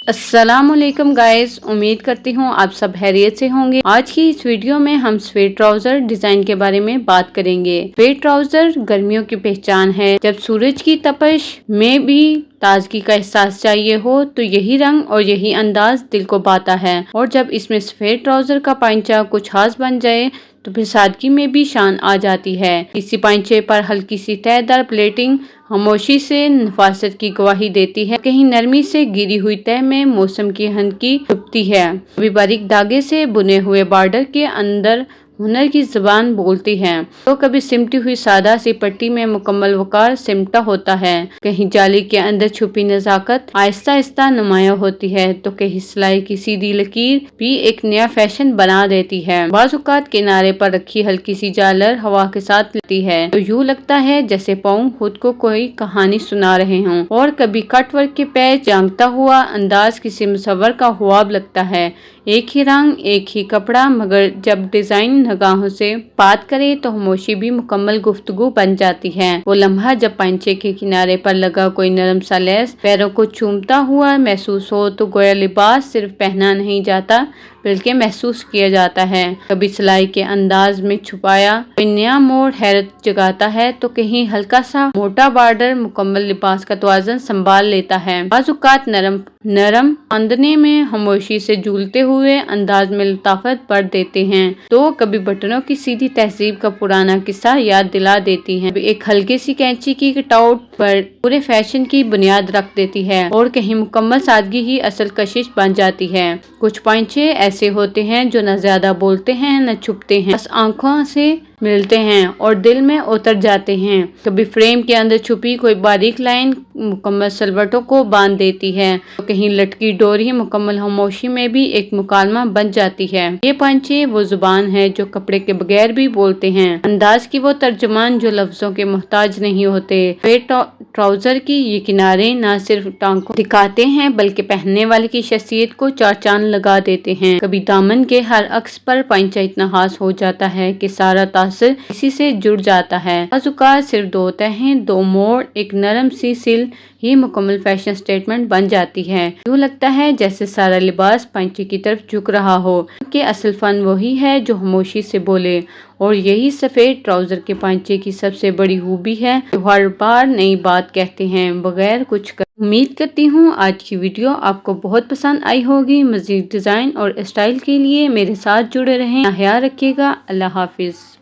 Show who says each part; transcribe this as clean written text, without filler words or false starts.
Speaker 1: अस्सलाम वालेकुम गाइस, उम्मीद करती हूँ आप सब खैरियत से होंगे। आज की इस वीडियो में हम स्वेट ट्राउजर डिजाइन के बारे में बात करेंगे। स्वेट ट्राउजर गर्मियों की पहचान है। जब सूरज की तपश में भी ताजगी का एहसास चाहिए हो तो यही रंग और यही अंदाज दिल को भाता है। और जब इसमें स्वेट ट्राउजर का पांचा कुछ खास बन जाए तो फिर सादगी में भी शान आ जाती है। इसी पांचे पर हल्की सी तहदार प्लेटिंग खामोशी से नफासत की गवाही देती है। कहीं नरमी से गिरी हुई तह में मौसम की हल्की छुपती है। कभी बारीक धागे से बुने हुए बॉर्डर के अंदर हुनर की जुबान बोलती है तो कभी सिमटी हुई सादा सी पट्टी में मुकम्मल वकार सिमटा होता है। कहीं जाली के अंदर छुपी नजाकत आहिस्ता आहिस्ता नुमाया होती है तो कहीं सिलाई की सीधी लकीर भी एक नया फैशन बना देती है। बाज़ औक़ात किनारे पर रखी हल्की सी झालर हवा के साथ लेती है तो यूँ लगता है जैसे पाँव खुद को कोई कहानी सुना रहे हों। और कभी कट वर्क के पैच जांगता हुआ अंदाज किसी मुसव्वर का ख्वाब लगता है। एक ही रंग एक ही कपड़ा, मगर जब डिजाइन निगाहों से बात करे तो खामोशी भी मुकम्मल गुफ्तगू बन जाती है। वो लम्हा जब पांचे के किनारे पर लगा कोई नरम सा लेस पैरों को चूमता हुआ महसूस हो तो गोया लिबास सिर्फ पहना नहीं जाता बल्कि महसूस किया जाता है। कभी सिलाई के अंदाज में छुपाया कोई नया मोड़ हैरत जगाता है तो कहीं हल्का सा मोटा बॉर्डर मुकम्मल लिबास का तवाज़ुन संभाल लेता है। बाज़ औक़ात नरम अंदने में खामोशी से झूलते हुए अंदाज में लताफत भर देते हैं तो कभी बटनों की सीधी तहजीब का पुराना किस्सा याद दिला देती हैं। एक हल्की सी कैंची की कटआउट पर पूरे फैशन की बुनियाद रख देती है और कहीं मुकम्मल सादगी ही असल कशिश बन जाती है। कुछ पांचे ऐसे होते हैं जो न ज्यादा बोलते हैं न छुपते हैं, बस आंखों से मिलते हैं और दिल में उतर जाते हैं। कभी फ्रेम के अंदर छुपी कोई बारीक लाइन मुकम्मल सलवटों को बांध देती है तो कहीं लटकी डोरी मुकम्मल खामोशी में भी एक मुकालमा बन जाती है। ये पांचे वो जुबान है जो कपड़े के बगैर भी बोलते हैं, अंदाज की वो तर्जुमान जो लफ्जों के मोहताज नहीं होते। ट्राउजर की ये किनारे न सिर्फ टांग को दिखाते हैं बल्कि पहनने वाले की शख्सियत को चार चांद लगा देते हैं। कभी दामन के हर अक्स पर पांचा इतना खास हो जाता है कि सारा तासर इसी से जुड़ जाता है। बाज़ औक़ात सिर्फ दो तहें, दो मोड़, एक नरम सी सिल ही मुकम्मल फैशन स्टेटमेंट बन जाती है। यूँ लगता है जैसे सारा लिबास पांचे की तरफ झुक रहा हो कि असल फन वही है जो खामोशी से बोले। और यही सफेद ट्राउजर के पांचे की सबसे बड़ी खूबी है, जो हर बार नई बात कहते हैं बगैर कुछ कर। उम्मीद करती हूँ आज की वीडियो आपको बहुत पसंद आई होगी। मज़ीद डिज़ाइन और स्टाइल के लिए मेरे साथ जुड़े रहें। ख्याल रखिएगा। अल्लाह हाफिज़।